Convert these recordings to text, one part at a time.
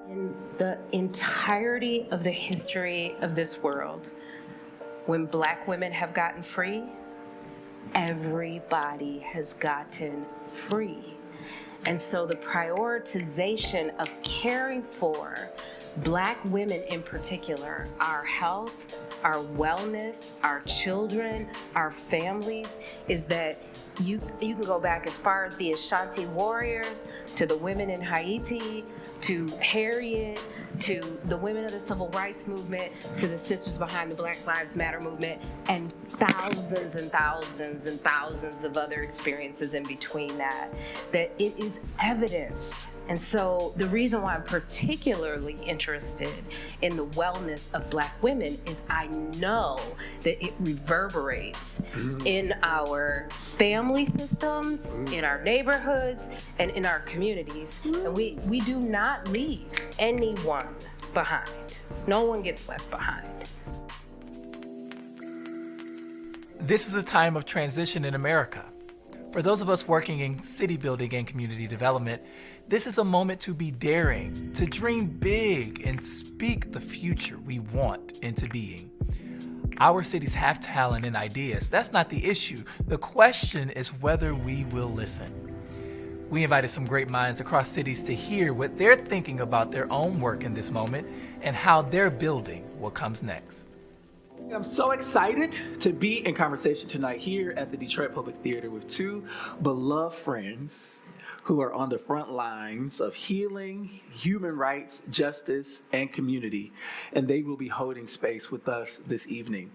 In the entirety of the history of this world, when Black women have gotten free, everybody has gotten free. And so the prioritization of caring for Black women in particular, our health, our wellness, our children, our families, is that you can go back as far as the Ashanti warriors, to the women in Haiti, to Harriet, to the women of the civil rights movement, to the sisters behind the Black Lives Matter movement, and thousands and thousands and thousands of other experiences in between that it is evidenced. And so the reason why I'm particularly interested in the wellness of Black women is I know that it reverberates in our family systems, in our neighborhoods, and in our communities. And we do not leave anyone behind. No one gets left behind. This is a time of transition in America. For those of us working in city building and community development, this is a moment to be daring, to dream big, and speak the future we want into being. Our cities have talent and ideas. That's not the issue. The question is whether we will listen. We invited some great minds across cities to hear what they're thinking about their own work in this moment and how they're building what comes next. I'm so excited to be in conversation tonight here at the Detroit Public Theater with two beloved friends who are on the front lines of healing, human rights, justice, and community. And they will be holding space with us this evening.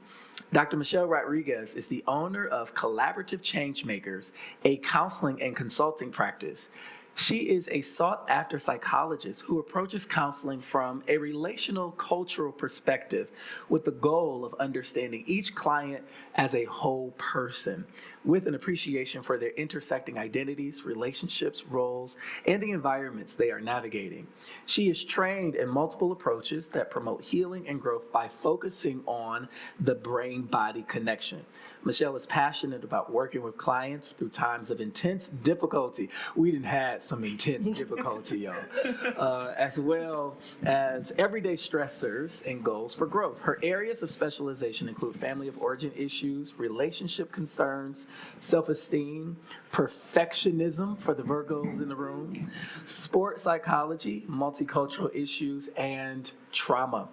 Dr. Mishelle Rodriguez is the owner of Collaborative Changemakers, a counseling and consulting practice. She is a sought-after psychologist who approaches counseling from a relational cultural perspective with the goal of understanding each client as a whole person, with an appreciation for their intersecting identities, relationships, roles, and the environments they are navigating. She is trained in multiple approaches that promote healing and growth by focusing on the brain-body connection. Mishelle is passionate about working with clients through times of intense difficulty. We didn't have some intense difficulty, y'all, as well as everyday stressors and goals for growth. Her areas of specialization include family of origin issues, relationship concerns, self-esteem, perfectionism for the Virgos in the room, sport psychology, multicultural issues, and trauma.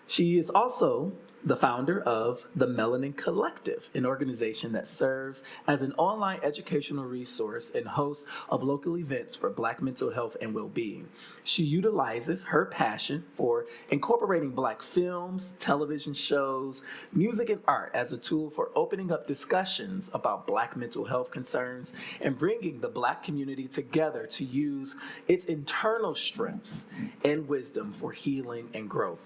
She is also the founder of the Melanin Collective, an organization that serves as an online educational resource and host of local events for Black mental health and well-being. She utilizes her passion for incorporating Black films, television shows, music, and art as a tool for opening up discussions about Black mental health concerns and bringing the Black community together to use its internal strengths and wisdom for healing and growth.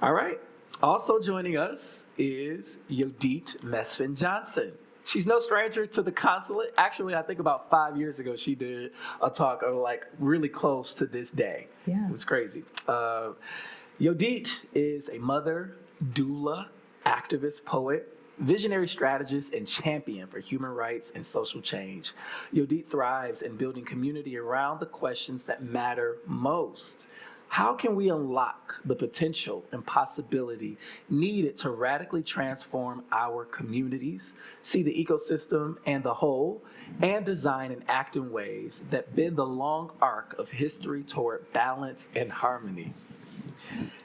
All right. Also joining us is Yodit Mesfin Johnson. She's no stranger to the consulate. Actually, I think about 5 years ago, she did a talk like really close to this day. Yeah. It was crazy. Yodit is a mother, doula, activist, poet, visionary strategist, and champion for human rights and social change. Yodit thrives in building community around the questions that matter most. How can we unlock the potential and possibility needed to radically transform our communities, see the ecosystem and the whole, and design and act in ways that bend the long arc of history toward balance and harmony?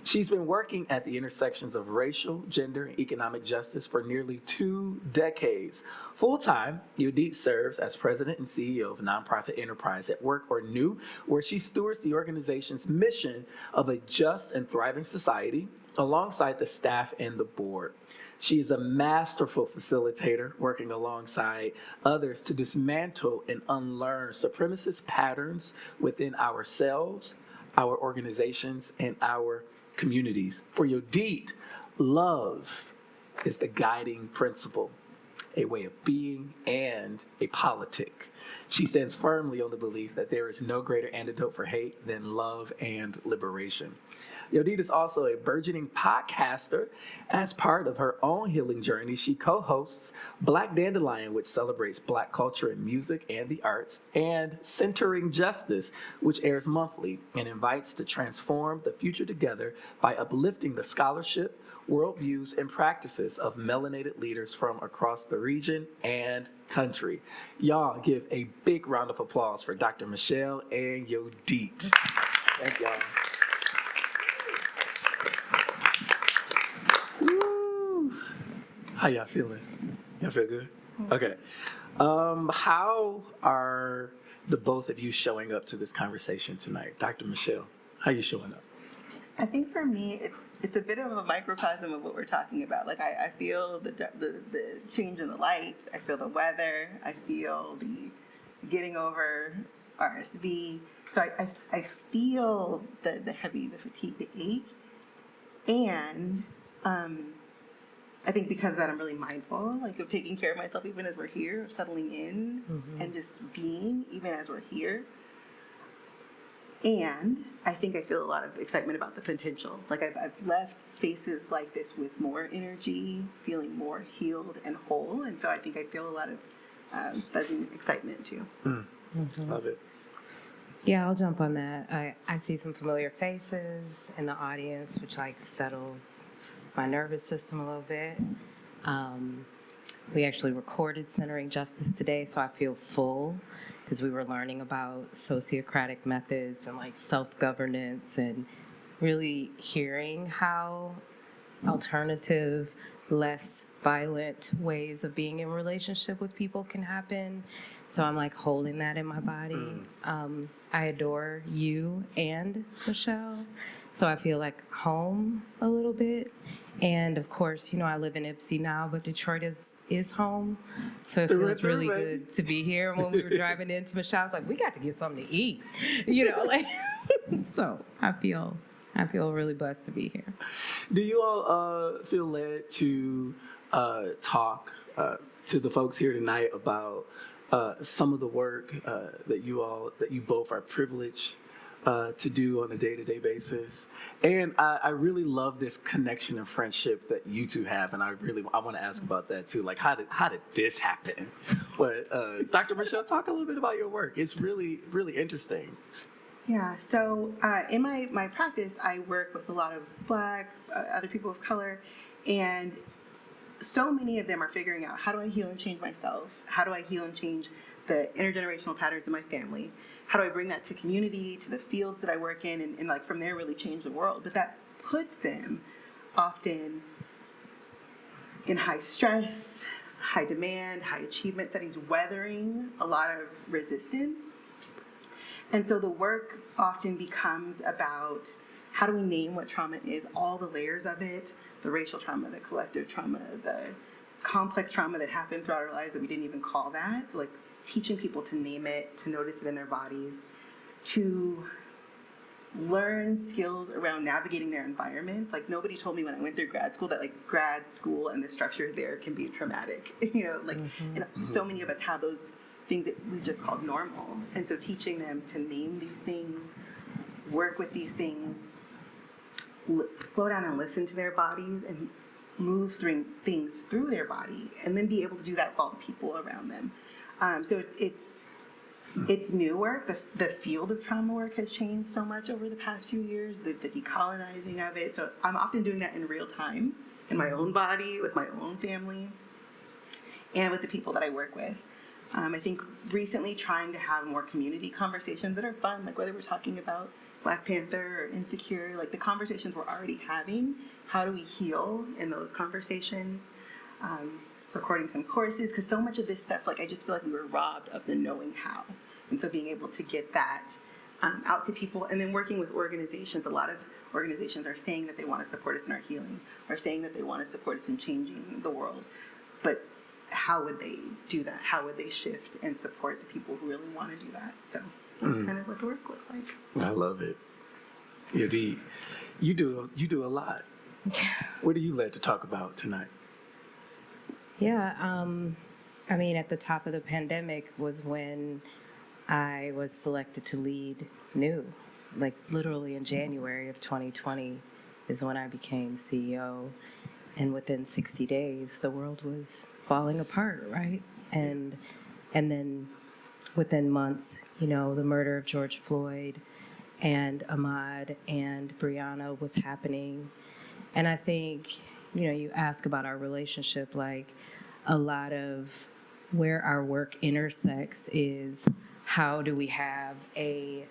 She's been working at the intersections of racial, gender, and economic justice for nearly 2 decades. Full-time, Yodit serves as president and CEO of nonprofit enterprise At Work or New, where she stewards the organization's mission of a just and thriving society alongside the staff and the board. She is a masterful facilitator working alongside others to dismantle and unlearn supremacist patterns within ourselves, our organizations, and our communities. For Yodit, love is the guiding principle, a way of being, and a politic. She stands firmly on the belief that there is no greater antidote for hate than love and liberation. Yodit is also a burgeoning podcaster. As part of her own healing journey, she co-hosts Black Dandelion, which celebrates Black culture in music and the arts, and Centering Justice, which airs monthly and invites to transform the future together by uplifting the scholarship, worldviews, and practices of melanated leaders from across the region and country. Y'all give a big round of applause for Dr. Mishelle and Yodit. Thank y'all. Woo. How y'all feeling? Y'all feel good? Okay. How are the both of you showing up to this conversation tonight? Dr. Mishelle, how you showing up? I think for me, it's a bit of a microcosm of what we're talking about. Like I feel the change in the light. I feel the weather. I feel the getting over RSV. So I feel the fatigue, the ache, and I think because of that, I'm really mindful, like of taking care of myself even as we're here, of settling in and just being even as we're here. And I think I feel a lot of excitement about the potential. Like I've left spaces like this with more energy, feeling more healed and whole. And so I think I feel a lot of buzzing excitement too. Love it. Yeah, I'll jump on that. I see some familiar faces in the audience, which like settles my nervous system a little bit. We actually recorded Centering Justice today, so I feel full because we were learning about sociocratic methods and like self-governance and really hearing how alternative, less violent ways of being in relationship with people can happen. So I'm like holding that in my body. I adore you and Mishelle. So I feel like home a little bit. And of course, you know, I live in Ipsy now, but Detroit is home. So it feels really good to be here. And when we were driving into Mishelle, I was like, we got to get something to eat, you know, like, so I feel really blessed to be here. Do you all feel led to talk to the folks here tonight about some of the work that you both are privileged to do on a day-to-day basis? And I really love this connection and friendship that you two have, and I want to ask about that too. Like, how did this happen? But Dr. Mishelle, talk a little bit about your work. It's really, really interesting. Yeah, so in my practice, I work with a lot of Black, other people of color, and so many of them are figuring out, how do I heal and change myself? How do I heal and change the intergenerational patterns in my family? How do I bring that to community, to the fields that I work in, and like from there really change the world? But that puts them often in high stress, high demand, high achievement settings, weathering a lot of resistance. And so the work often becomes about how do we name what trauma is, all the layers of it, the racial trauma, the collective trauma, the complex trauma that happened throughout our lives that we didn't even call that. So like teaching people to name it, to notice it in their bodies, to learn skills around navigating their environments. Like nobody told me when I went through grad school that like grad school and the structure there can be traumatic, you know, like and so many of us have those things that we just called normal. And so teaching them to name these things, work with these things, slow down and listen to their bodies and move through things through their body, and then be able to do that with all the people around them. So it's new work. The field of trauma work has changed so much over the past few years, the decolonizing of it. So I'm often doing that in real time, in my own body, with my own family, and with the people that I work with. I think recently trying to have more community conversations that are fun, like whether we're talking about Black Panther or Insecure, like the conversations we're already having, how do we heal in those conversations? Recording some courses, because so much of this stuff, like I just feel like we were robbed of the knowing how. And so being able to get that out to people, and then working with organizations. A lot of organizations are saying that they want to support us in our healing, or saying that they want to support us in changing the world. But how would they do that? How would they shift and support the people who really want to do that? So that's kind of what the work looks like. I love it. Yodit, you do a lot. What are you led to talk about tonight? Yeah, I mean, at the top of the pandemic was when I was selected to lead New. Like literally in January of 2020 is when I became CEO. And within 60 days, the world was falling apart, right? And then within months, the murder of George Floyd and Ahmaud and Breonna was happening. And I think, you ask about our relationship, like a lot of where our work intersects is how do we have a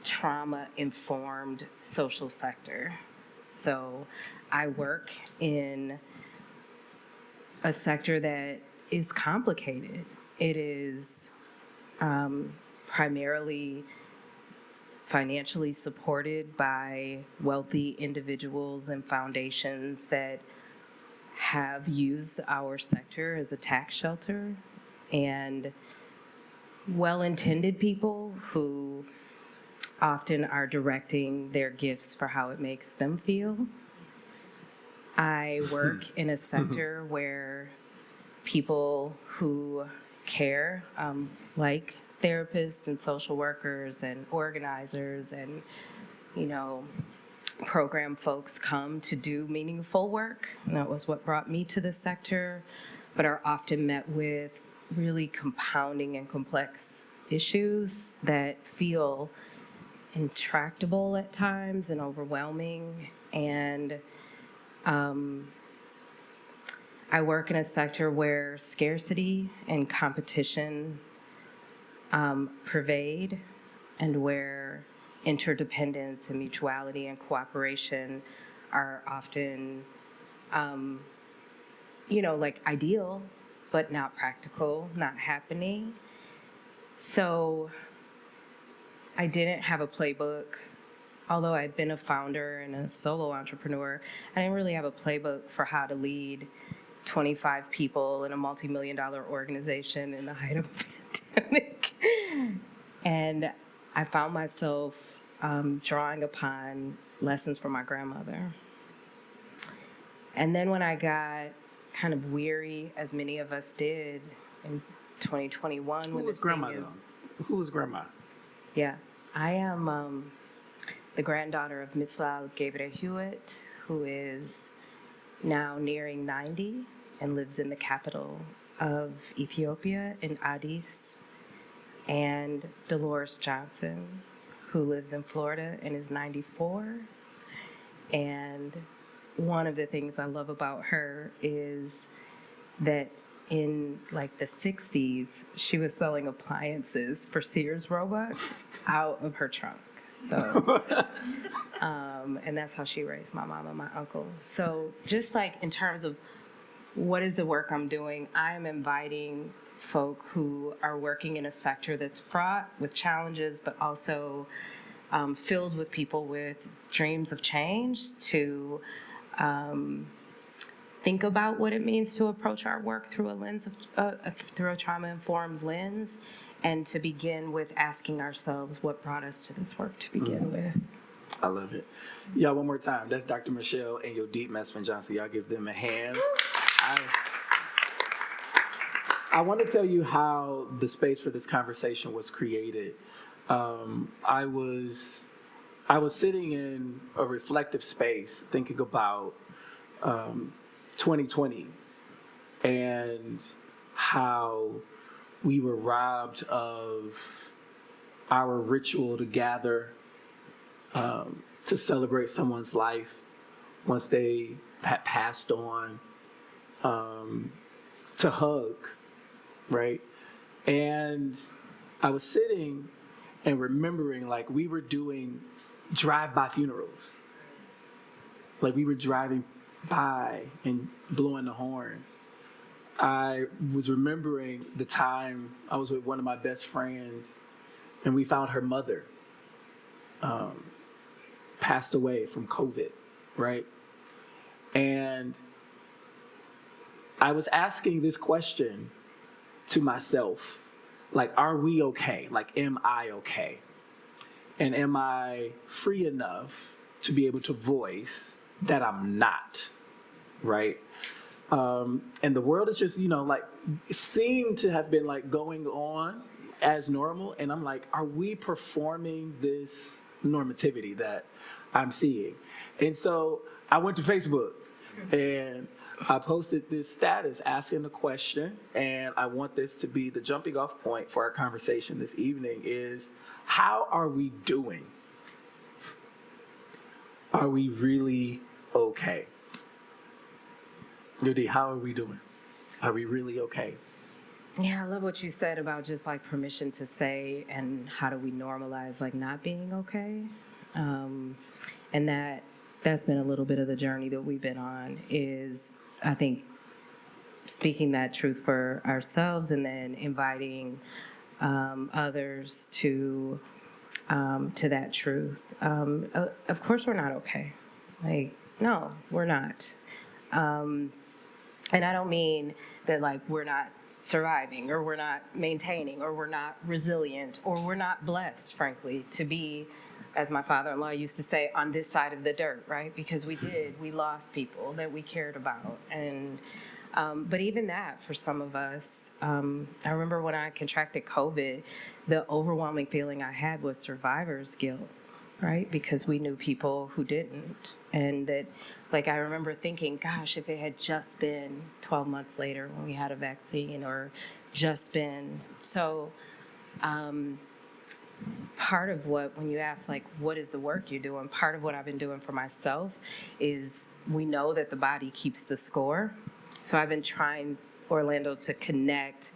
trauma-informed social sector? So I work in a sector that is complicated. It is primarily financially supported by wealthy individuals and foundations that have used our sector as a tax shelter, and well-intended people who often are directing their gifts for how it makes them feel. I work in a sector where people who care, like therapists and social workers and organizers and, program folks come to do meaningful work. And that was what brought me to the sector, but are often met with really compounding and complex issues that feel intractable at times and overwhelming. And I work in a sector where scarcity and competition pervade, and where interdependence and mutuality and cooperation are often, like ideal, but not practical, not happening. So I didn't have a playbook. Although I'd been a founder and a solo entrepreneur, I didn't really have a playbook for how to lead 25 people in a multi-million-dollar organization in the height of a pandemic. And I found myself drawing upon lessons from my grandmother. And then when I got kind of weary, as many of us did in 2021, when this thing is... Who was grandma? Yeah, I am the granddaughter of Mishelle Hewitt, who is now nearing 90 and lives in the capital of Ethiopia, in Addis, and Dolores Johnson, who lives in Florida and is 94. And one of the things I love about her is that in like the 60s, she was selling appliances for Sears Roebuck out of her trunk. So, and that's how she raised my mom and my uncle. So just like in terms of what is the work I'm doing, I am inviting folk who are working in a sector that's fraught with challenges, but also filled with people with dreams of change to think about what it means to approach our work through a lens of through a trauma-informed lens, and to begin with asking ourselves what brought us to this work to begin with. I love it. Y'all, one more time. That's Dr. Mishelle and Yodit Mesfin Johnson. Y'all give them a hand. I want to tell you how the space for this conversation was created. I was sitting in a reflective space thinking about 2020 and how we were robbed of our ritual to gather to celebrate someone's life once they had passed on, to hug, right? And I was sitting and remembering, like, we were doing drive-by funerals. Like, we were driving by and blowing the horn. I was remembering the time I was with one of my best friends, and we found her mother passed away from COVID, right? And I was asking this question to myself, like, are we okay? Like, am I okay? And am I free enough to be able to voice that I'm not, right? And the world is just, like seemed to have been like going on as normal. And I'm like, are we performing this normativity that I'm seeing? And so I went to Facebook and I posted this status asking the question, and I want this to be the jumping off point for our conversation this evening is, how are we doing? Are we really okay? Yodit, how are we doing? Are we really okay? Yeah, I love what you said about just like permission to say, and how do we normalize like not being okay? And that's been a little bit of the journey that we've been on, is I think speaking that truth for ourselves and then inviting others to that truth. Of course we're not okay. Like, no, we're not. And I don't mean that like we're not surviving or we're not maintaining or we're not resilient or we're not blessed, frankly, to be, as my father-in-law used to say, on this side of the dirt, right? Because we lost people that we cared about. And but even that, for some of us, I remember when I contracted COVID, the overwhelming feeling I had was survivor's guilt, right? Because we knew people who didn't. And that, like, I remember thinking, gosh, if it had just been 12 months later when we had a vaccine, or just been. So part of what, when you ask, like, what is the work you're doing, part of what I've been doing for myself is, we know that the body keeps the score. So I've been trying, Orlando, to connect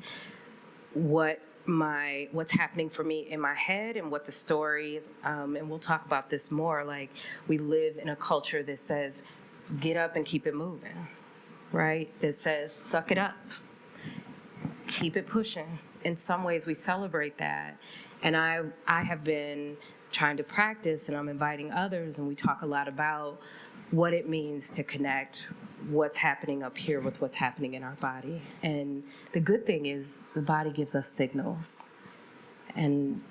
what's happening for me in my head and what the story, and we'll talk about this more, like, we live in a culture that says, get up and keep it moving, right? That says, suck it up, keep it pushing. In some ways we celebrate that. And I have been trying to practice, and I'm inviting others, and we talk a lot about what it means to connect what's happening up here with what's happening in our body. And the good thing is the body gives us signals. And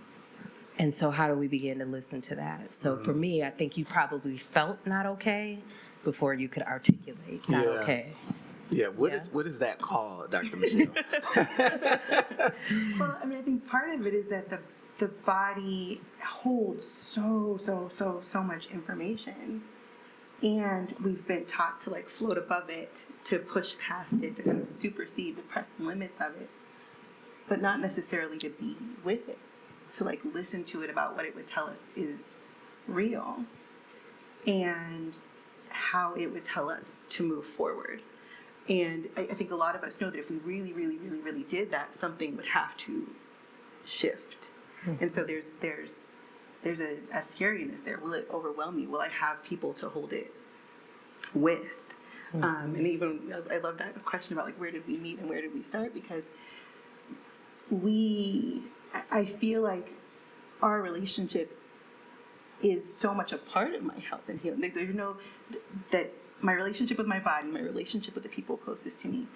so how do we begin to listen to that? So for me, I think you probably felt not okay before you could articulate not okay. Yeah, what is that called, Dr. Mishelle? Well, I mean, I think part of it is that the body holds so much information. And we've been taught to like float above it, to push past it, to kind of supersede, to press the limits of it, but not necessarily to be with it, to like listen to it about what it would tell us is real and how it would tell us to move forward. And I think a lot of us know that if we really did that, something would have to shift. Mm-hmm. And so there's a scariness there. Will it overwhelm me? Will I have people to hold it with? Mm-hmm. And even, I love that question about like, where did we meet and where did we start? Because I feel like our relationship is so much a part of my health and healing. Like, there's no, that my relationship with my body, my relationship with the people closest to me,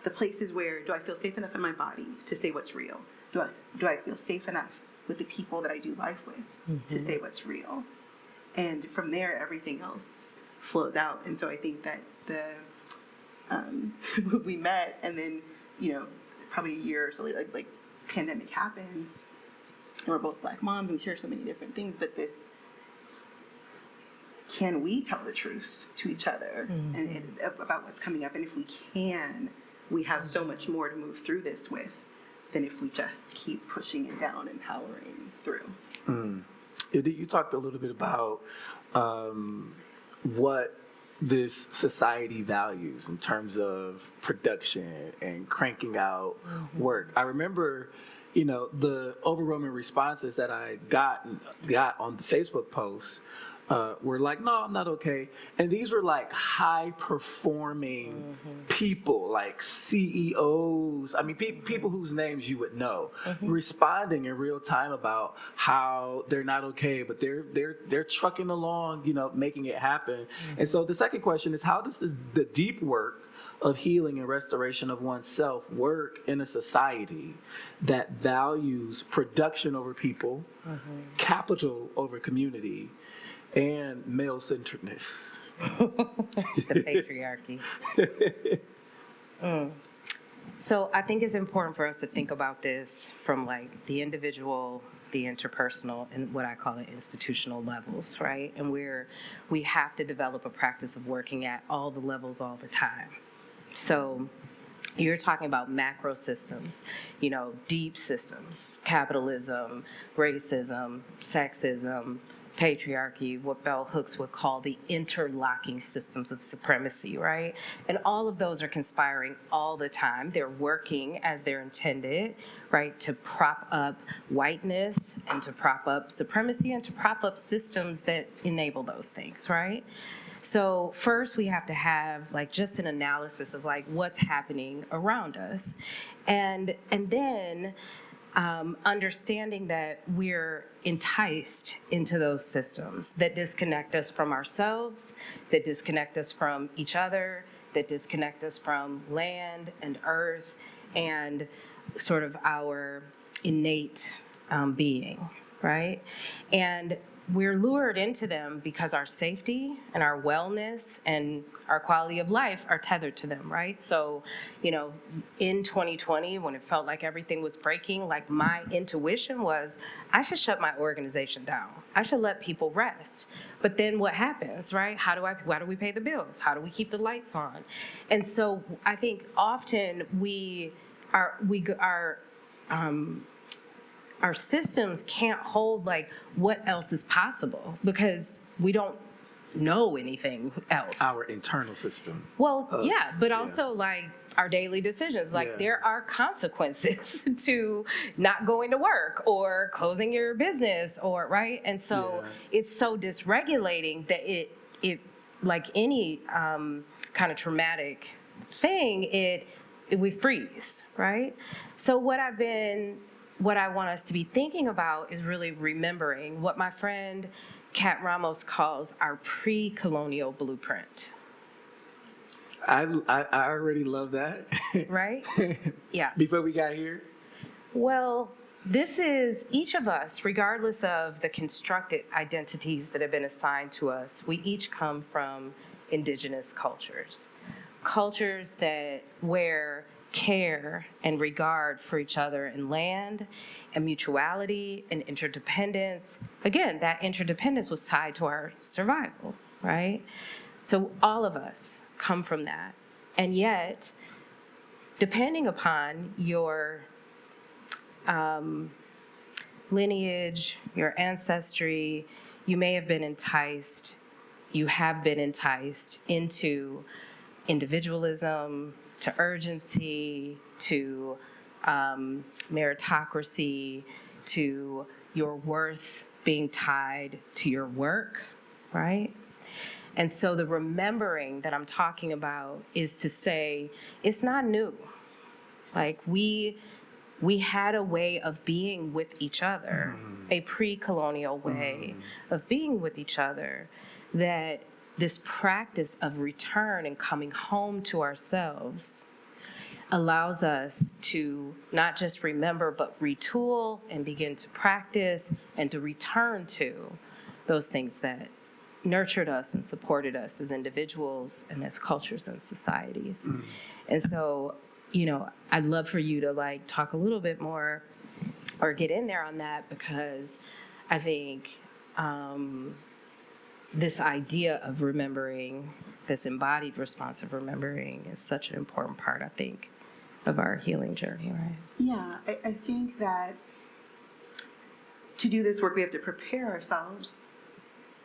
the places where, do I feel safe enough in my body to say what's real? Do I feel safe enough with the people that I do life with to say what's real? And from there, everything else flows out. And so I think that we met, and then, probably a year or so later, like pandemic happens, and we're both Black moms, and we share so many different things, but this, can we tell the truth to each other and about what's coming up? And if we can, we have so much more to move through this with than if we just keep pushing it down and powering through. You talked a little bit about what this society values in terms of production and cranking out work. I remember, the overwhelming responses that I got on the Facebook post were like, no, I'm not okay. And these were like high performing people, like CEOs. I mean, people whose names you would know, responding in real time about how they're not okay, but they're trucking along, making it happen. And so the second question is, how does the deep work of healing and restoration of oneself work in a society that values production over people, capital over community, and male-centeredness? The patriarchy. So I think it's important for us to think about this from like the individual, the interpersonal, and what I call the institutional levels, right? And we have to develop a practice of working at all the levels all the time. So you're talking about macro systems, deep systems, capitalism, racism, sexism, patriarchy, what bell hooks would call the interlocking systems of supremacy, right? And all of those are conspiring all the time. They're working as they're intended, right, to prop up whiteness and to prop up supremacy and to prop up systems that enable those things, right? So first we have to have like just an analysis of like what's happening around us. And then understanding that we're enticed into those systems that disconnect us from ourselves, that disconnect us from each other, that disconnect us from land and earth and sort of our innate being, right? And we're lured into them because our safety and our wellness and our quality of life are tethered to them, right? So, in 2020, when it felt like everything was breaking, like my intuition was, I should shut my organization down. I should let people rest. But then what happens, right? How do we pay the bills? How do we keep the lights on? And so I think often our systems can't hold like what else is possible because we don't know anything else. Our internal system. Well, yeah, but also like our daily decisions. Like there are consequences to not going to work or closing your business or right. And so it's so dysregulating that it like any kind of traumatic thing, we freeze, right? So what I want us to be thinking about is really remembering what my friend Kat Ramos calls our pre-colonial blueprint. I already love that. Right? Yeah. Before we got here? Well, this is each of us, regardless of the constructed identities that have been assigned to us, we each come from indigenous cultures. Cultures where care and regard for each other and land and mutuality and interdependence. Again, that interdependence was tied to our survival, right? So all of us come from that. And yet, depending upon your lineage, your ancestry, you have been enticed into individualism, to urgency, to meritocracy, to your worth being tied to your work, right? And so the remembering that I'm talking about is to say, it's not new. Like we had a way of being with each other, a pre-colonial way of being with each other, that this practice of return and coming home to ourselves allows us to not just remember, but retool and begin to practice and to return to those things that nurtured us and supported us as individuals and as cultures and societies. And so, I'd love for you to like talk a little bit more or get in there on that, because I think this idea of remembering, this embodied response of remembering is such an important part, I think, of our healing journey, right? Yeah, I think that to do this work, we have to prepare ourselves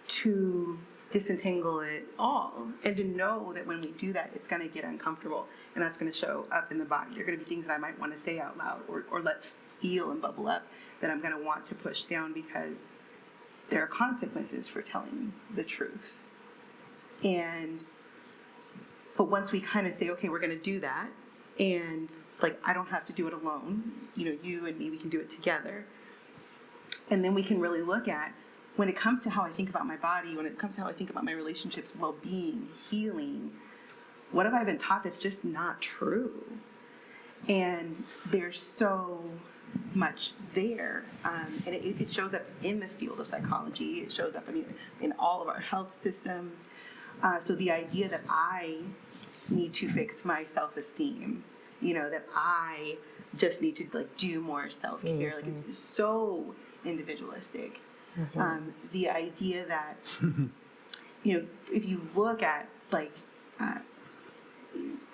to disentangle it all and to know that when we do that, it's going to get uncomfortable and that's going to show up in the body. There are going to be things that I might want to say out loud or let feel and bubble up that I'm going to want to push down because there are consequences for telling the truth. But once we kind of say, okay, we're going to do that, and like, I don't have to do it alone, you and me, we can do it together. And then we can really look at, when it comes to how I think about my body, when it comes to how I think about my relationships, well-being, healing, what have I been taught that's just not true? And there's so much there, and it shows up in the field of psychology. It shows up, in all of our health systems. So the idea that I need to fix my self-esteem, that I just need to like do more self-care. Like it's so individualistic. The idea that, if you look at like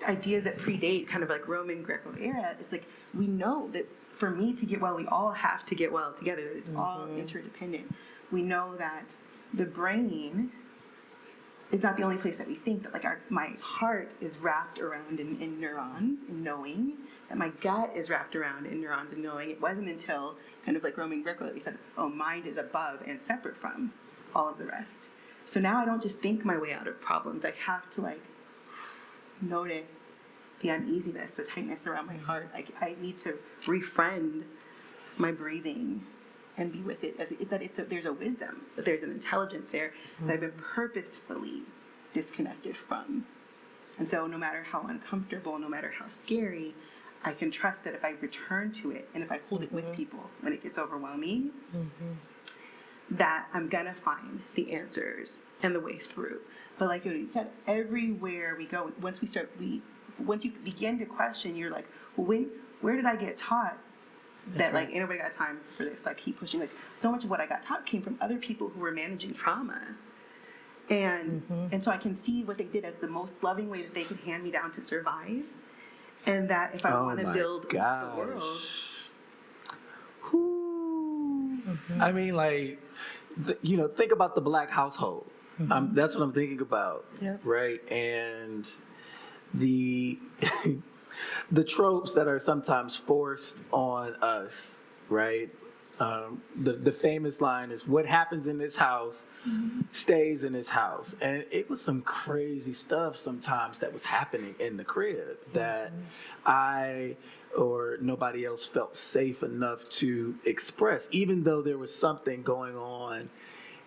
ideas that predate kind of like Roman Greco era, it's like we know that for me to get well, we all have to get well together. It's all interdependent. We know that the brain is not the only place that we think, that like my heart is wrapped around in neurons and knowing, that my gut is wrapped around in neurons and knowing. It wasn't until kind of like Roman Greco that we said, oh, mind is above and separate from all of the rest. So now I don't just think my way out of problems. I have to like notice the uneasiness, the tightness around my heart. I need to refriend my breathing and be with it, there's a wisdom, that there's an intelligence there that I've been purposefully disconnected from. And so no matter how uncomfortable, no matter how scary, I can trust that if I return to it and if I hold it with people when it gets overwhelming, that I'm gonna find the answers and the way through. But like Yodit said, everywhere we go, once you begin to question, you're like, well, where did I get taught that like ain't nobody got time for this? Like keep pushing. Like so much of what I got taught came from other people who were managing trauma, and so I can see what they did as the most loving way that they could hand me down to survive, and that if I want to build the world. I mean, like, think about the Black household. That's what I'm thinking about, right? And the the tropes that are sometimes forced on us, right? The famous line is, what happens in this house stays in this house. And it was some crazy stuff sometimes that was happening in the crib that I or nobody else felt safe enough to express, even though there was something going on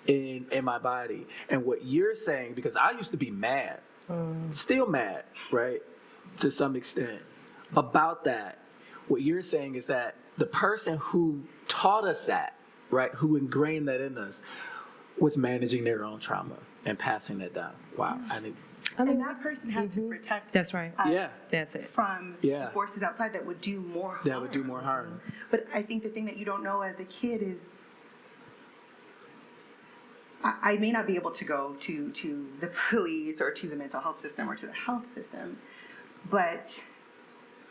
in my body. And what you're saying, because I used to be mad, still mad, right? To some extent about that. What you're saying is that the person who taught us that, right, who ingrained that in us, was managing their own trauma and passing that down. Wow. And that person had to protect That's right. That's it. From the forces outside that would do more harm. That would do more harm. But I think the thing that you don't know as a kid is, I may not be able to go to the police or to the mental health system or to the health systems, but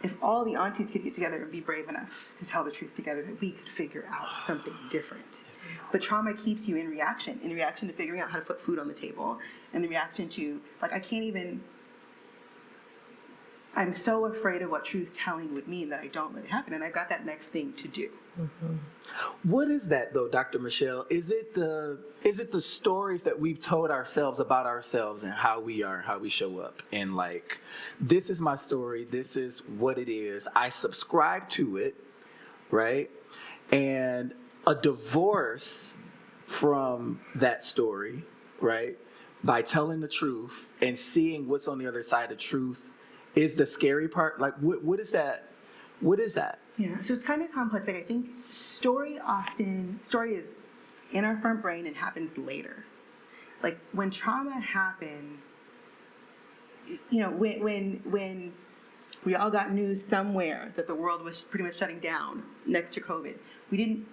if all the aunties could get together and be brave enough to tell the truth together, that we could figure out something different. But trauma keeps you in reaction to figuring out how to put food on the table, and the reaction to, like, I'm so afraid of what truth telling would mean that I don't let it happen, and I've got that next thing to do. What is that though, Dr. Mishelle? Is it the stories that we've told ourselves about ourselves and how we are, how we show up, and like, this is my story, this is what it is, I subscribe to it, right? And a divorce from that story, right, by telling the truth and seeing what's on the other side of truth is the scary part. Like, what is that? What is that? Yeah, so it's kind of complex. Like, I think story is in our front brain and happens later. Like, when trauma happens, when we all got news somewhere that the world was pretty much shutting down next to COVID, we didn't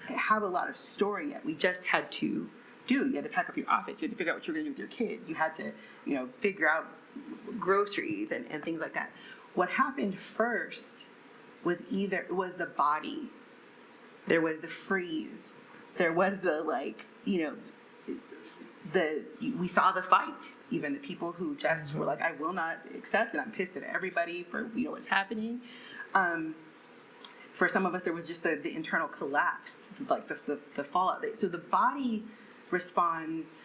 have a lot of story yet. We just had to you had to pack up your office, you had to figure out what you were going to do with your kids, you had to figure out groceries and things like that. What happened first was the body, there was the freeze, there was the we saw the fight. Even the people who just were like, I will not accept it, I'm pissed at everybody for what's happening. For some of us, there was just the internal collapse, like the fallout. So the body responds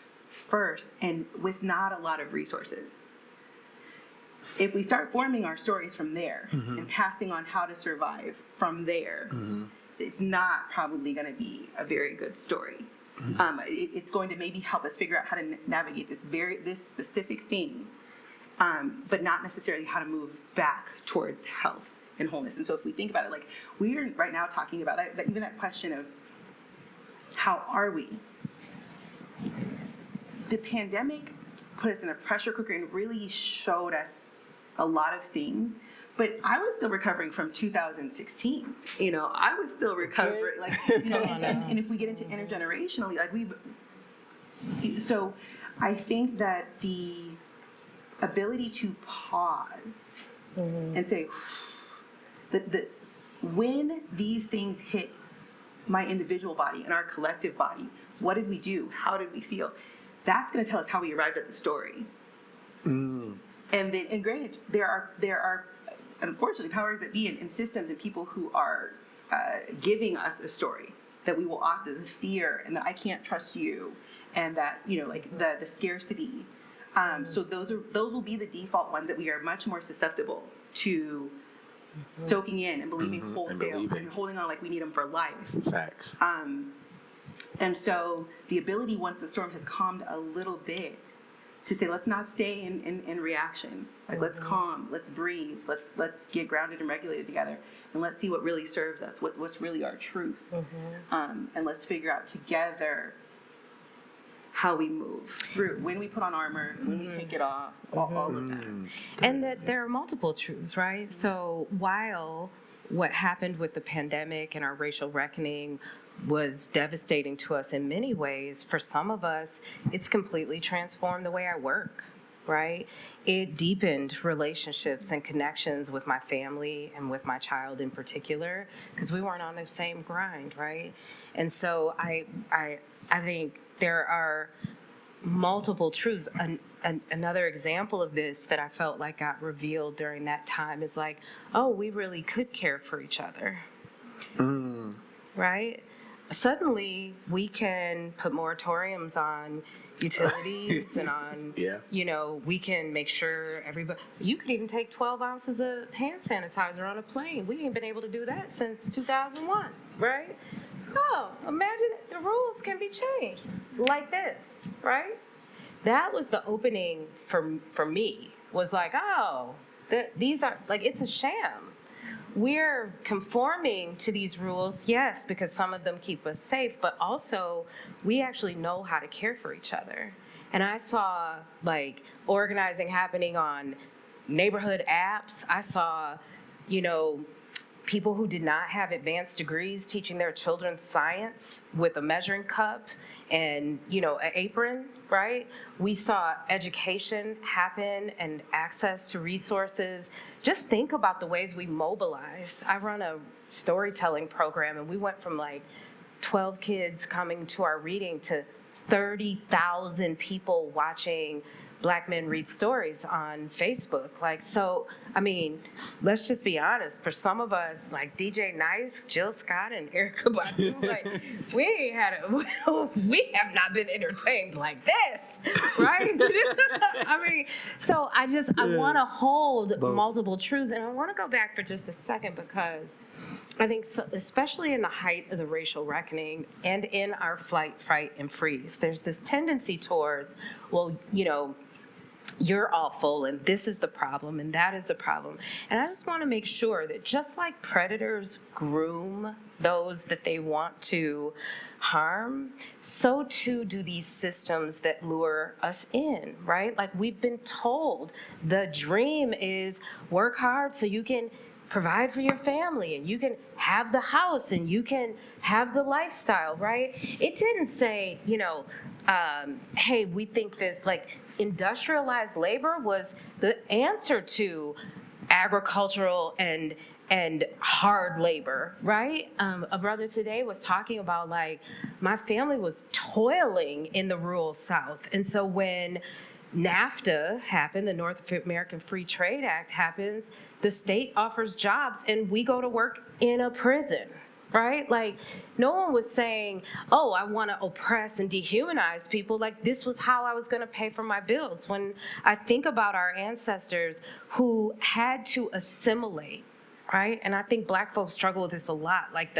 first, and with not a lot of resources. If we start forming our stories from there and passing on how to survive from there, it's not probably going to be a very good story. It's going to maybe help us figure out how to navigate this specific thing, but not necessarily how to move back towards health and wholeness. And so if we think about it, like, we are right now talking about that, even that question of how are we? The pandemic put us in a pressure cooker and really showed us a lot of things. But I was still recovering from 2016. I was still recovering, and if we get into intergenerationally, so I think that the ability to pause and say, that when these things hit my individual body and our collective body, what did we do? How did we feel? That's going to tell us how we arrived at the story. And granted, there are unfortunately powers that be and systems and people who are giving us a story that we will opt the fear and that I can't trust you, and that the scarcity. So those will be the default ones that we are much more susceptible to soaking in and believing wholesale and holding on like we need them for life. Facts. And so the ability, once the storm has calmed a little bit, to say, let's not stay in reaction. Let's calm, let's breathe, let's get grounded and regulated together, and let's see what really serves us, what's really our truth. And let's figure out together how we move through, when we put on armor, when we take it off, all of that. And that there are multiple truths, right? So while what happened with the pandemic and our racial reckoning was devastating to us in many ways, for some of us, it's completely transformed the way I work, right? It deepened relationships and connections with my family and with my child in particular, because we weren't on the same grind, right? And so I think there are multiple truths. Another example of this that I felt like got revealed during that time is like, oh, we really could care for each other, right? Suddenly, we can put moratoriums on utilities and on, we can make sure everybody, you could even take 12 ounces of hand sanitizer on a plane. We ain't been able to do that since 2001, right? Oh, imagine if the rules can be changed like this, right? That was the opening for me, was like, oh, these are, like, it's a sham. We're conforming to these rules, yes, because some of them keep us safe, but also we actually know how to care for each other. And I saw like organizing happening on neighborhood apps. I saw, people who did not have advanced degrees teaching their children science with a measuring cup and, an apron, right? We saw education happen and access to resources. Just think about the ways we mobilized. I run a storytelling program, and we went from like 12 kids coming to our reading to 30,000 people watching Black men read stories on Facebook. Let's just be honest. For some of us, like DJ Nice, Jill Scott, and Erykah Badu, we have not been entertained like this, right? So I want to hold multiple truths, and I want to go back for just a second, because I think, especially in the height of the racial reckoning and in our flight, fight, and freeze, there's this tendency towards, you're awful, and this is the problem, and that is the problem. And I just want to make sure that just like predators groom those that they want to harm, so too do these systems that lure us in, right? Like, we've been told the dream is work hard so you can provide for your family, and you can have the house, and you can have the lifestyle, right? It didn't say, hey, we think this, like, industrialized labor was the answer to agricultural and hard labor, right? A brother today was talking about, like, my family was toiling in the rural South. And so when NAFTA happened, the North American Free Trade Act happens, the state offers jobs and we go to work in a prison, right? Like, no one was saying, oh, I want to oppress and dehumanize people. Like, this was how I was going to pay for my bills. When I think about our ancestors who had to assimilate, right? And I think Black folks struggle with this a lot. Like,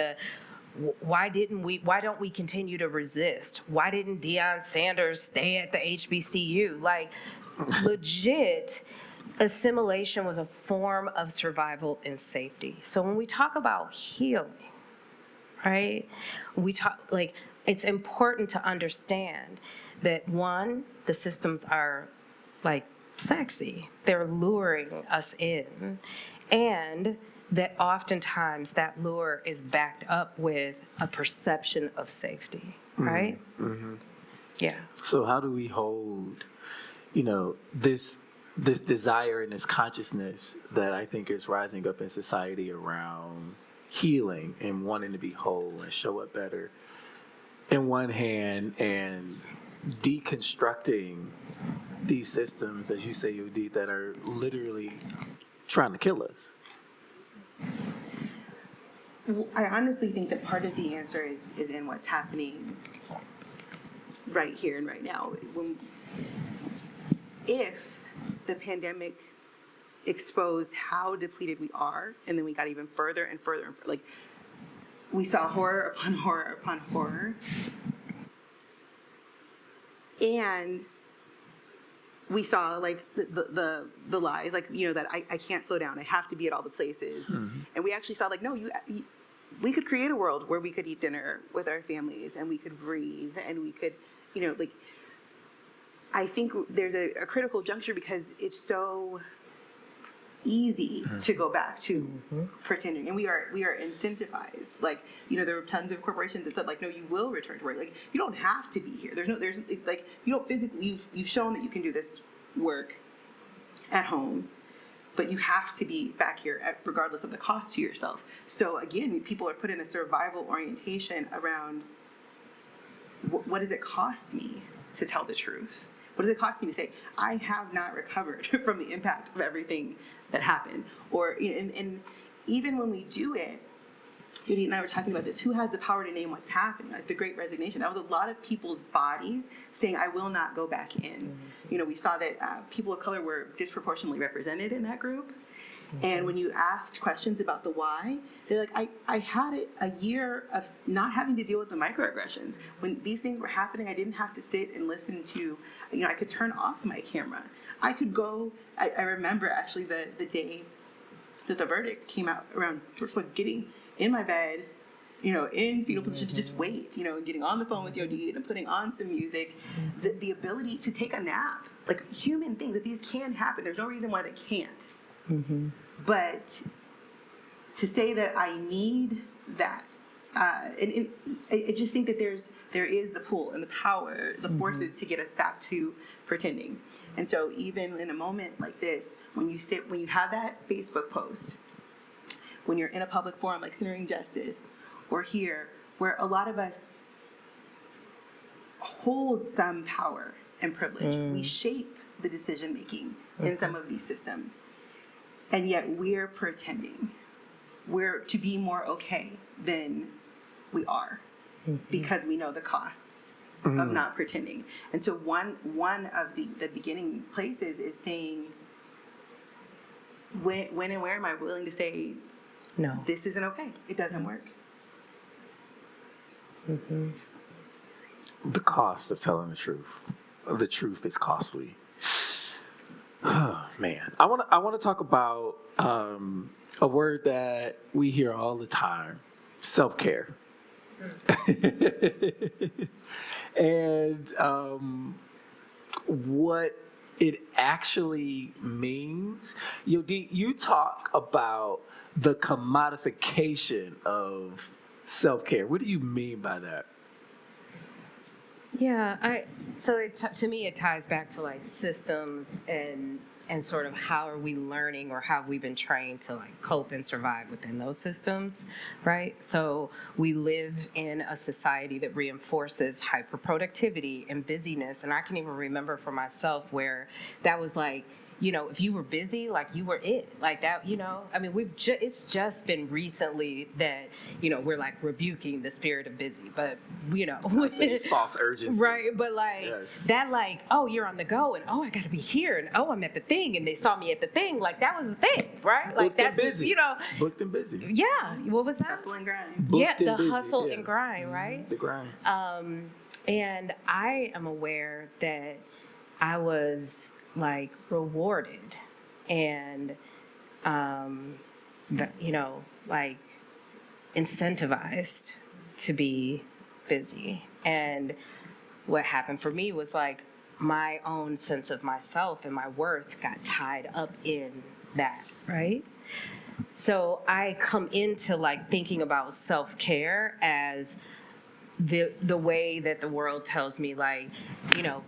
why don't we continue to resist? Why didn't Deion Sanders stay at the HBCU? Like, legit, assimilation was a form of survival and safety. So when we talk about healing, right, it's important to understand that, one, the systems are, like, sexy. They're luring us in. And that oftentimes that lure is backed up with a perception of safety, right? Mm-hmm. Yeah. So how do we hold, this desire and this consciousness that I think is rising up in society around healing and wanting to be whole and show up better in one hand, and deconstructing these systems, as you say, Yodit, that are literally trying to kill us? I honestly think that part of the answer is in what's happening right here and right now. If the pandemic exposed how depleted we are, and then we got even further and further, like we saw horror upon horror upon horror, and we saw like the lies, like that I can't slow down, I have to be at all the places, and we actually saw like no, we could create a world where we could eat dinner with our families and we could breathe and we could, like. I think there's a critical juncture because it's so easy to go back to pretending, and we are incentivized. Like, there were tons of corporations that said like, no, you will return to work. Like, you don't have to be here. There's like, you don't physically. You've shown that you can do this work at home, but you have to be back here regardless of the cost to yourself. So again, people are put in a survival orientation around what does it cost me to tell the truth? What does it cost me to say, I have not recovered from the impact of everything that happened? Or, and even when we do it, Yodit and I were talking about this, who has the power to name what's happening? Like the Great Resignation, that was a lot of people's bodies saying, I will not go back in. We saw that people of color were disproportionately represented in that group. And when you asked questions about the why, they're like, I had a year of not having to deal with the microaggressions. When these things were happening, I didn't have to sit and listen to, I could turn off my camera. I could go, I remember actually the day that the verdict came out, around George Floyd, getting in my bed, in fetal position to just wait, getting on the phone with Yodit and putting on some music, the ability to take a nap, like human things, that these can happen. There's no reason why they can't. But to say that I need that, and I just think that there is the pull and the power, the forces to get us back to pretending. And so even in a moment like this, when you have that Facebook post, when you're in a public forum like Centering Justice, or here, where a lot of us hold some power and privilege, we shape the decision making in some of these systems. And yet we're pretending we're to be more okay than we are, because we know the costs of not pretending. And so one of the beginning places is saying, when and where am I willing to say, no, this isn't okay, it doesn't work. The cost of telling the truth. The truth is costly. Oh, man, I want to talk about a word that we hear all the time: self-care. And what it actually means. Yodit, you talk about the commodification of self-care. What do you mean by that? Yeah, to me it ties back to like systems and sort of how are we learning, or how have we been trained to like cope and survive within those systems, right? So we live in a society that reinforces hyperproductivity and busyness, and I can even remember for myself where that was like, if you were busy, like you were it, like that, I mean, it's just been recently that, we're like rebuking the spirit of busy, but, false urgency. Right. But like that, like, oh, you're on the go, and oh, I got to be here, and oh, I'm at the thing, and they saw me at the thing. Like that was the thing, right? Like that's busy. Booked and busy. Yeah. What was that? Hustle and grind. The hustle and grind, right? The grind. And I am aware that I was like rewarded and like incentivized to be busy. And what happened for me was like my own sense of myself and my worth got tied up in that, right? So I come into like thinking about self-care as the way that the world tells me, like, you know,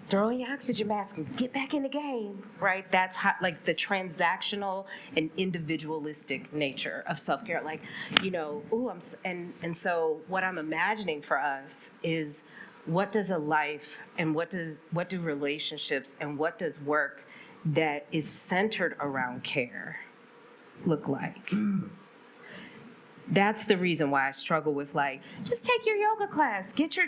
throw in your oxygen mask and get back in the game, right? That's how, like, the transactional and individualistic nature of self-care. Like, you know, and so what I'm imagining for us is, what does a life and what do relationships and what does work that is centered around care look like? That's the reason why I struggle with, like, just take your yoga class, get your,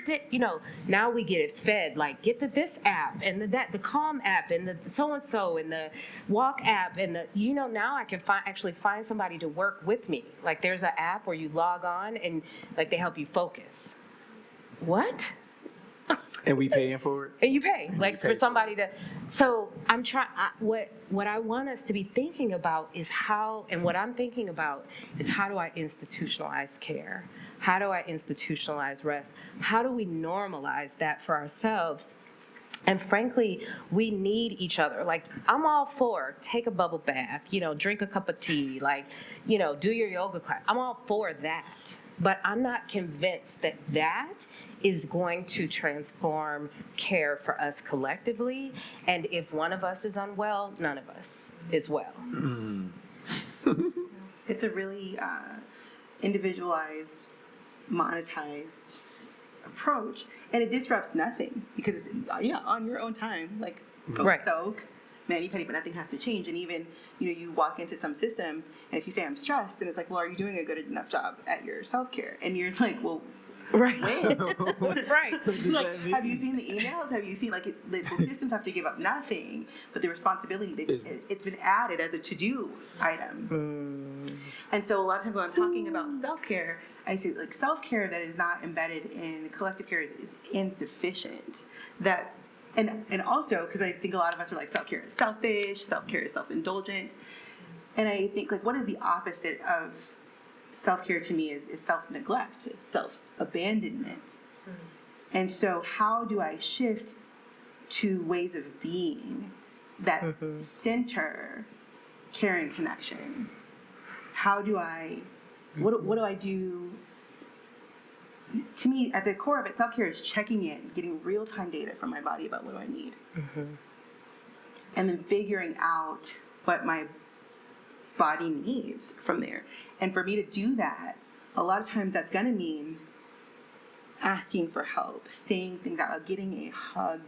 now we get it fed, like, get this app and the Calm app and the so-and-so and the Walk app and now I can actually find somebody to work with me. Like, there's an app where you log on and, like, they help you focus. What? And we paying for it? And you pay, like, for somebody to, so I'm trying, what I want us to be thinking about is how, and what I'm thinking about is, how do I institutionalize care? How do I institutionalize rest? How do we normalize that for ourselves? And frankly, we need each other. Like, I'm all for take a bubble bath, drink a cup of tea, like, do your yoga class. I'm all for that. But I'm not convinced that that is going to transform care for us collectively. And if one of us is unwell, none of us is well. It's a really individualized, monetized approach, and it disrupts nothing because it's on your own time. Like, go right. soak, mani-pedi, but nothing has to change. And even you walk into some systems, and if you say I'm stressed, then it's like, well, are you doing a good enough job at your self-care? And you're like, well, right. right. Like, have you seen the emails? Have you seen, like, the systems have to give up nothing, but the responsibility, it's been added as a to-do item. And so a lot of times when I'm talking about self-care, I say, like, self-care that is not embedded in collective care is insufficient. That, and also, because I think a lot of us are like, self-care is selfish, self-care is self-indulgent. And I think, like, what is the opposite of self-care to me is self-neglect, it's self-abandonment. And so how do I shift to ways of being that center care and connection? How do I, what do I do? To me, at the core of it, self-care is checking in, getting real-time data from my body about what do I need. And then figuring out what my body needs from there. And for me to do that, a lot of times that's going to mean asking for help, saying things out loud, getting a hug,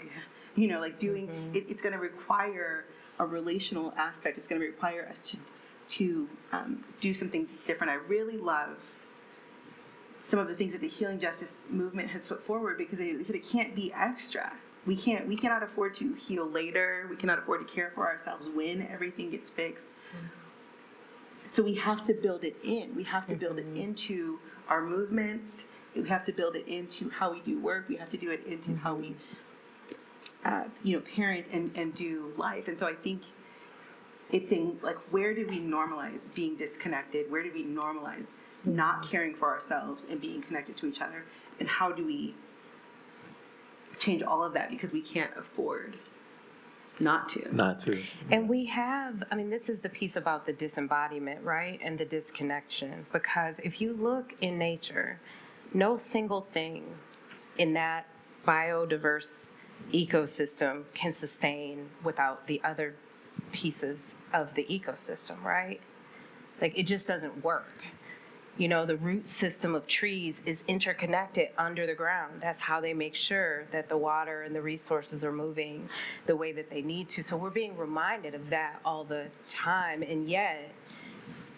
like doing, it's going to require a relational aspect. It's going to require us to do some things different. I really love some of the things that the healing justice movement has put forward, because they said it can't be extra. We cannot afford to heal later. We cannot afford to care for ourselves when everything gets fixed. So we have to build it in. We have to build it into our movements. We have to build it into how we do work. We have to do it into how we, parent and do life. And so I think it's in, like, where did we normalize being disconnected? Where did we normalize not caring for ourselves and being connected to each other? And how do we change all of that, because we can't afford not to. And we have, this is the piece about the disembodiment, right? And the disconnection. Because if you look in nature, no single thing in that biodiverse ecosystem can sustain without the other pieces of the ecosystem, right? Like, it just doesn't work. The root system of trees is interconnected under the ground. That's how they make sure that the water and the resources are moving the way that they need to. So we're being reminded of that all the time. And yet,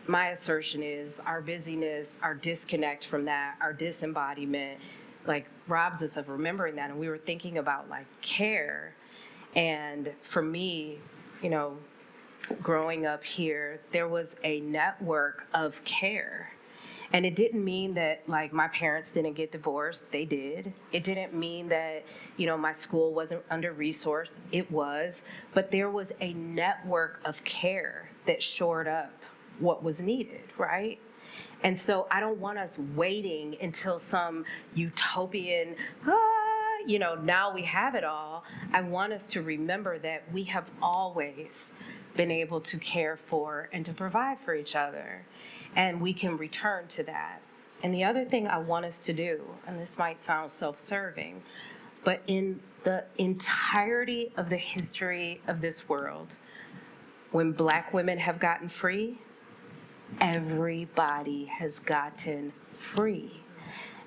my assertion is our busyness, our disconnect from that, our disembodiment, like, robs us of remembering that. And we were thinking about, like, care. And for me, growing up here, there was a network of care. And it didn't mean that, like, my parents didn't get divorced. They did. It didn't mean that, my school wasn't under-resourced. It was. But there was a network of care that shored up what was needed, right? And so I don't want us waiting until some utopian, now we have it all, I want us to remember that we have always been able to care for and to provide for each other. And we can return to that. And the other thing I want us to do, and this might sound self-serving, but in the entirety of the history of this world, when Black women have gotten free, everybody has gotten free.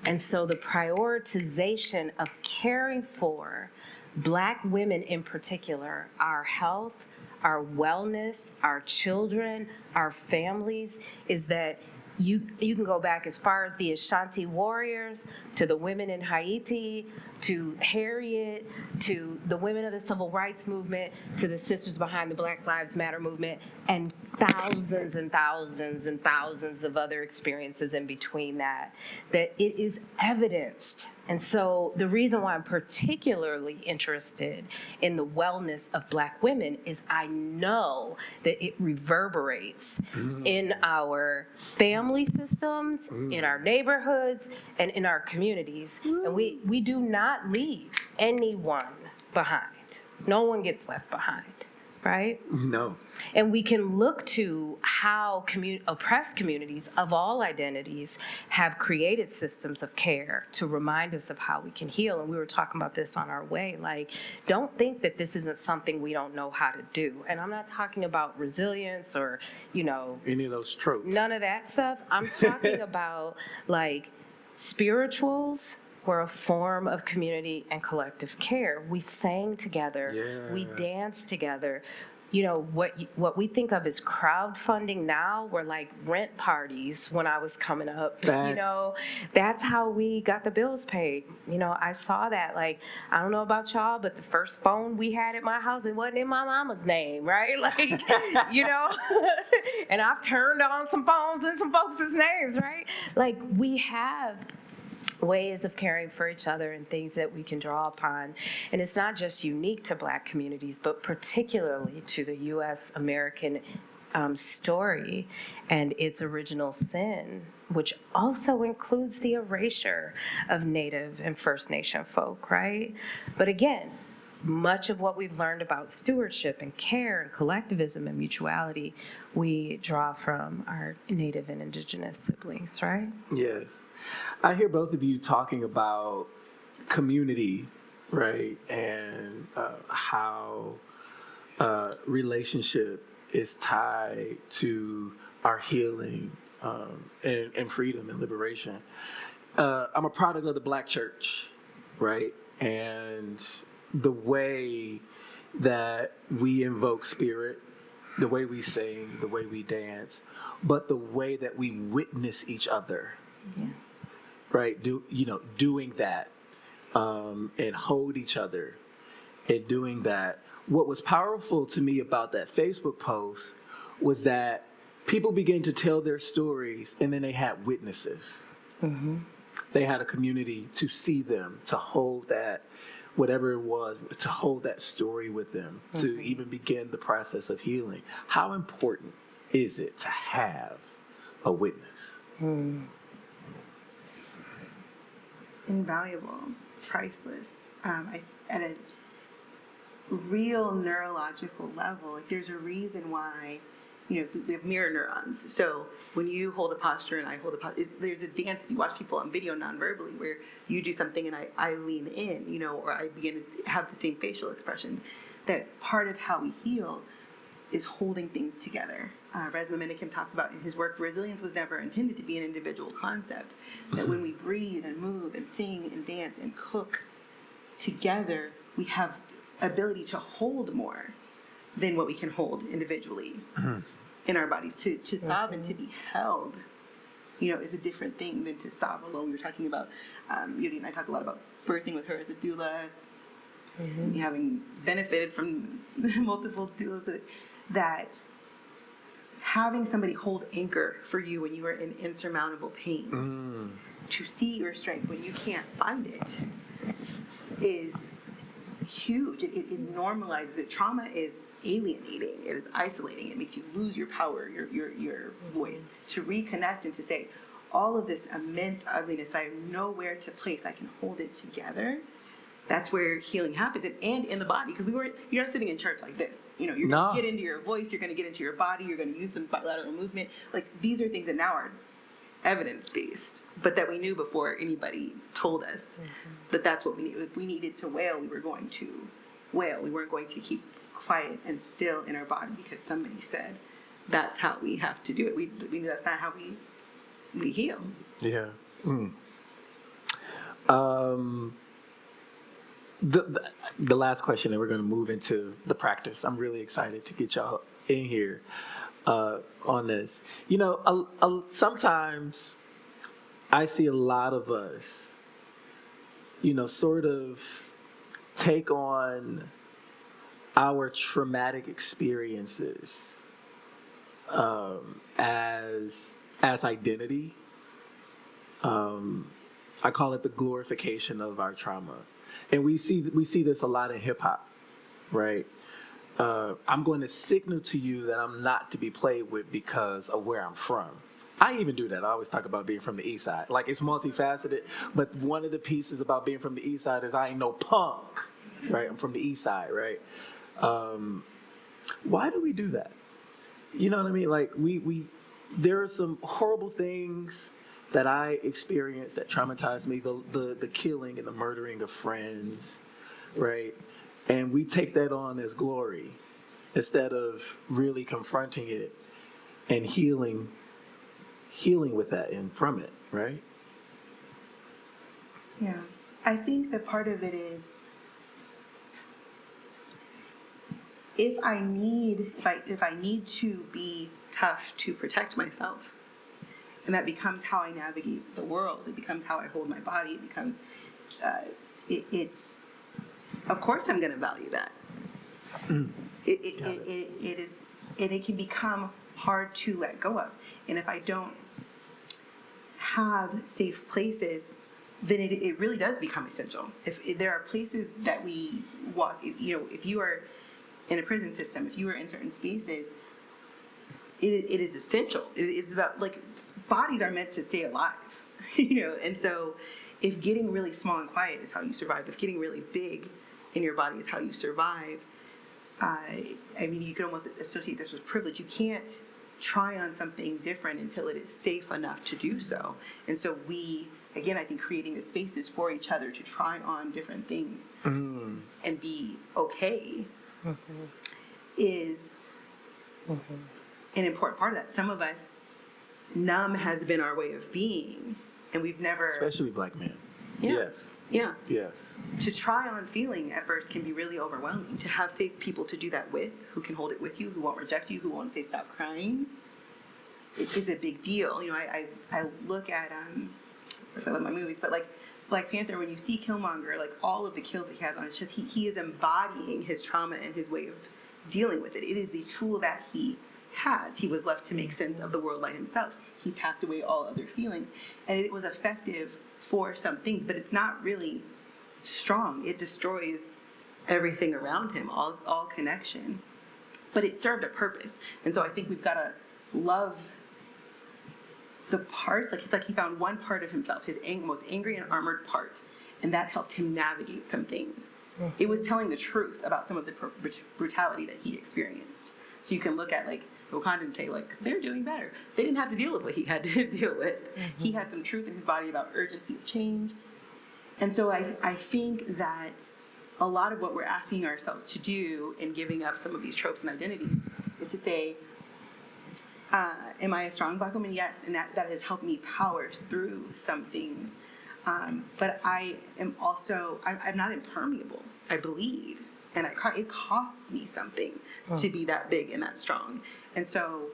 And so the prioritization of caring for Black women in particular, our health, our wellness, our children, our families, is that you can go back as far as the Ashanti warriors, to the women in Haiti, to Harriet, to the women of the Civil Rights Movement, to the sisters behind the Black Lives Matter movement, and thousands and thousands and thousands of other experiences in between that it is evidenced. And so the reason why I'm particularly interested in the wellness of Black women is I know that it reverberates in our family systems, in our neighborhoods, and in our communities. And we do not leave anyone behind. No one gets left behind, right? No. And we can look to how oppressed communities of all identities have created systems of care to remind us of how we can heal. And we were talking about this on our way. Like, don't think that this isn't something we don't know how to do. And I'm not talking about resilience or, any of those tropes. None of that stuff. I'm talking about like spirituals were a form of community and collective care. We sang together, we danced together. What we think of as crowdfunding now were like rent parties when I was coming up. That's how we got the bills paid. I saw that. Like, I don't know about y'all, but the first phone we had at my house, it wasn't in my mama's name, right? Like, and I've turned on some phones in some folks' names, right? Like, we have ways of caring for each other and things that we can draw upon. And it's not just unique to Black communities, but particularly to the U.S. American story and its original sin, which also includes the erasure of Native and First Nation folk, right? But again, much of what we've learned about stewardship and care and collectivism and mutuality, we draw from our Native and Indigenous siblings, right? Yes. I hear both of you talking about community, right? And how relationship is tied to our healing and freedom and liberation. I'm a product of the Black church, right? And the way that we invoke spirit, the way we sing, the way we dance, but the way that we witness each other. Yeah. Right, doing that and hold each other and doing that. What was powerful to me about that Facebook post was that people began to tell their stories and then they had witnesses. Mm-hmm. They had a community to see them, to hold that, whatever it was, to hold that story with them, to even begin the process of healing. How important is it to have a witness? Invaluable, priceless. At a real neurological level, like there's a reason why, we have mirror neurons. So when you hold a posture and I hold a posture, there's a dance. If you watch people on video non-verbally, where you do something and I lean in, or I begin to have the same facial expressions. That part of how we heal is holding things together. Reza Dominican talks about in his work, resilience was never intended to be an individual concept. That when we breathe and move and sing and dance and cook together, we have ability to hold more than what we can hold individually in our bodies. To sob and to be held, is a different thing than to sob alone. We were talking about, Yodit and I talk a lot about birthing with her as a doula, having benefited from multiple doulas, that having somebody hold anchor for you when you are in insurmountable pain, to see your strength when you can't find it, is huge. It normalizes it. Trauma is alienating. It is isolating. It makes you lose your power, your voice. To reconnect and to say, all of this immense ugliness that I have nowhere to place, I can hold it together, that's where healing happens, and in the body, because you're not sitting in church like this. You're going to get into your voice, you're going to get into your body, you're going to use some bilateral movement. Like, these are things that now are evidence-based, but that we knew before anybody told us that that's what we needed. If we needed to wail, we were going to wail. We weren't going to keep quiet and still in our body because somebody said that's how we have to do it. We knew that's not how we heal. Yeah. The last question, and we're going to move into the practice. I'm really excited to get y'all in here on this. Sometimes I see a lot of us, sort of take on our traumatic experiences as identity. I call it the glorification of our trauma. And we see this a lot in hip hop, right? I'm going to signal to you that I'm not to be played with because of where I'm from. I even do that. I always talk about being from the East Side. Like, it's multifaceted, but one of the pieces about being from the East Side is I ain't no punk, right? I'm from the East Side, right? Why do we do that? You know what I mean? Like, there are some horrible things that I experienced that traumatized me, the killing and the murdering of friends, right? And we take that on as glory instead of really confronting it and healing with that and from it, right? Yeah. I think that part of it is if I need to be tough to protect myself, and that becomes how I navigate the world. It becomes how I hold my body. It becomes, it's, of course I'm going to value that. It is, and it can become hard to let go of. And if I don't have safe places, then it really does become essential. If there are places that we walk, if you are in a prison system, if you are in certain spaces, it is essential. It is about, like, bodies are meant to stay alive, and so if getting really small and quiet is how you survive, if getting really big in your body is how you survive, I mean, you can almost associate this with privilege. You can't try on something different until it is safe enough to do so. And so I think creating the spaces for each other to try on different things and be okay is an important part of that. Some of us, numb has been our way of being, and we've never... Especially Black men. Yeah. Yes. Yeah. Yes. To try on feeling at first can be really overwhelming. To have safe people to do that with, who can hold it with you, who won't reject you, who won't say stop crying, it is a big deal. I look at, of course I love my movies, but like Black Panther, when you see Killmonger, like all of the kills that he has on his chest, he is embodying his trauma and his way of dealing with it. It is the tool that he has. He was left to make sense of the world by himself. He packed away all other feelings, and it was effective for some things, but it's not really strong. It destroys everything around him, all connection. But it served a purpose, and so I think we've got to love the parts. Like, it's like he found one part of himself, his most angry and armored part, and that helped him navigate some things. It was telling the truth about some of the brutality that he experienced. So you can look at, like, Wakanda and say, like, they're doing better. They didn't have to deal with what he had to deal with. He had some truth in his body about urgency of change. And so I think that a lot of what we're asking ourselves to do in giving up some of these tropes and identities is to say, am I a strong Black woman? Yes, and that has helped me power through some things. But I am also, I'm not impermeable. I bleed. And it costs me something to be that big and that strong. And so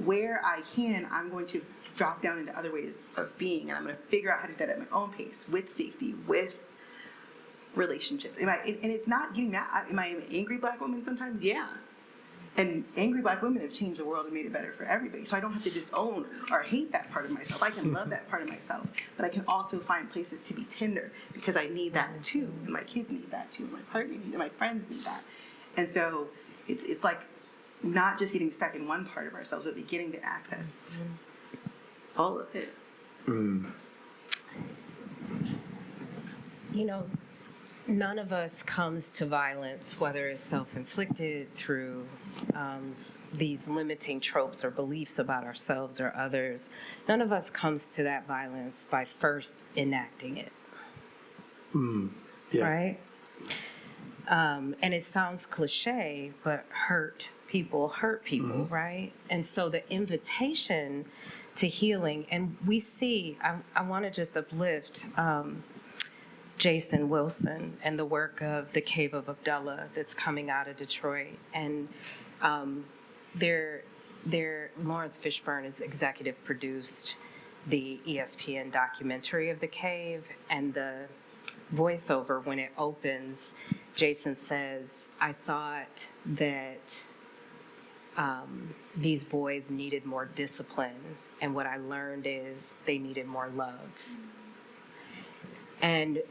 where I can, I'm going to drop down into other ways of being, and I'm going to figure out how to do that at my own pace, with safety, with relationships. And it's not getting mad. Am I an angry Black woman sometimes? Yeah. And angry Black women have changed the world and made it better for everybody. So I don't have to disown or hate that part of myself. I can love that part of myself, but I can also find places to be tender, because I need that too, and my kids need that too, and my partner needs, and my friends need that. And so it's like not just getting stuck in one part of ourselves, but beginning to access all of it. you know, none of us comes to violence, whether it's self-inflicted through these limiting tropes or beliefs about ourselves or others. None of us comes to that violence by first enacting it. Yeah. Right? And it sounds cliche, but hurt people, right? And so the invitation to healing, and we see, I want to just uplift Jason Wilson and the work of the Cave of Abdullah that's coming out of Detroit. And Lawrence Fishburne has executive produced the ESPN documentary of the cave, and the voiceover when it opens, Jason says, I thought that these boys needed more discipline, and what I learned is they needed more love. And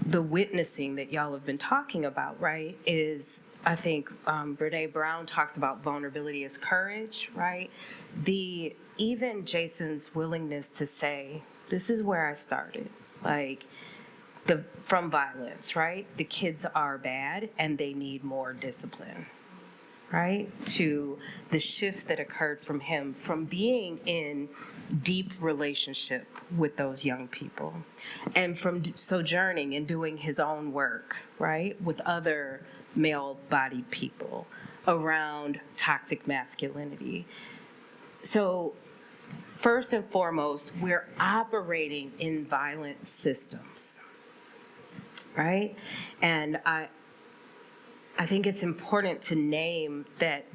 the witnessing that y'all have been talking about, right, is, I think Brene Brown talks about vulnerability as courage, right? Even Jason's willingness to say, this is where I started, like, from violence, right? The kids are bad and they need more discipline, right? To the shift that occurred from him, from being in deep relationship with those young people, and from sojourning and doing his own work, right, with other male-bodied people around toxic masculinity. So first and foremost, we're operating in violent systems, right? And I think it's important to name that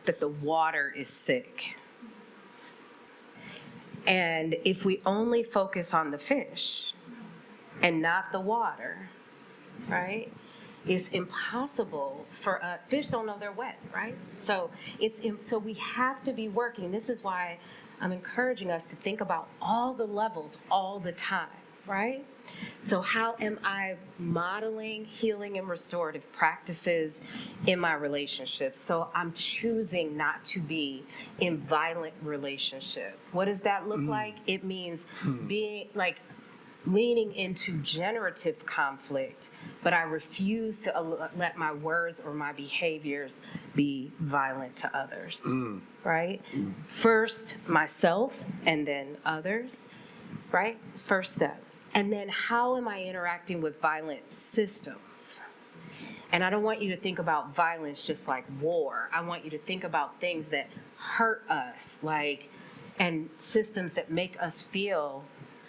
the water is sick. And if we only focus on the fish and not the water, right, it's impossible for fish don't know they're wet, right? So so we have to be working. This is why I'm encouraging us to think about all the levels all the time, right? So how am I modeling healing and restorative practices in my relationships? So I'm choosing not to be in violent relationship. What does that look like? It means being like leaning into generative conflict, but I refuse to let my words or my behaviors be violent to others, right? First myself and then others, right? First step. And then how am I interacting with violent systems? And I don't want you to think about violence just like war. I want you to think about things that hurt us, and systems that make us feel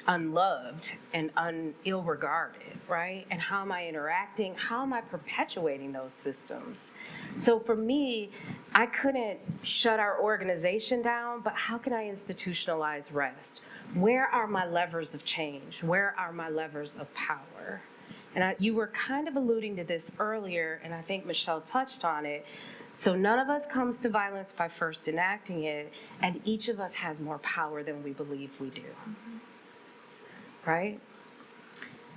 unloved and ill-regarded, right? And how am I interacting? How am I perpetuating those systems? So for me, I couldn't shut our organization down, but how can I institutionalize rest? Where are my levers of change? Where are my levers of power? And you were kind of alluding to this earlier, and I think Mishelle touched on it. So none of us comes to violence by first enacting it, and each of us has more power than we believe we do. Right?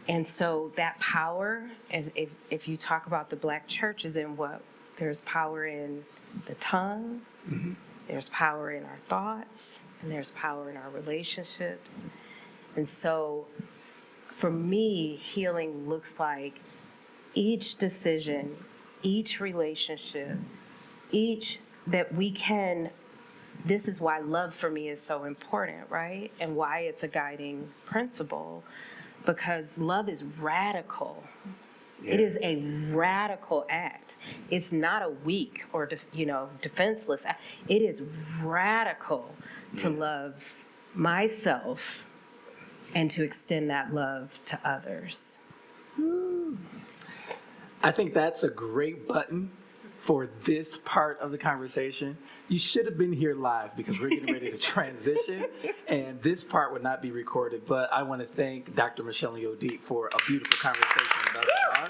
And so that power, if you talk about the Black church, is in what? There's power in the tongue, there's power in our thoughts, and there's power in our relationships. And so for me, healing looks like each decision, each relationship, that we can. This is why love for me is so important, right? And why it's a guiding principle, because love is radical. Yeah. It is a radical act. It's not a weak or defenseless act. It is radical to love myself and to extend that love to others. I think that's a great button for this part of the conversation. You should have been here live because we're getting ready to transition, and this part would not be recorded. But I want to thank Dr. Mishelle and Yodit for a beautiful conversation thus far.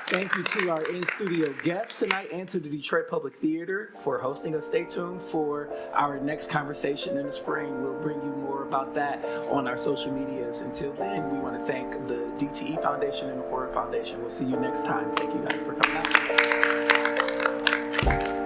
Thank you to our in-studio guests tonight and to the Detroit Public Theater for hosting us. Stay tuned for our next conversation in the spring. We'll bring you more about that on our social medias. Until then, we want to thank the DTE Foundation and the Ford Foundation. We'll see you next time. Thank you guys for coming out.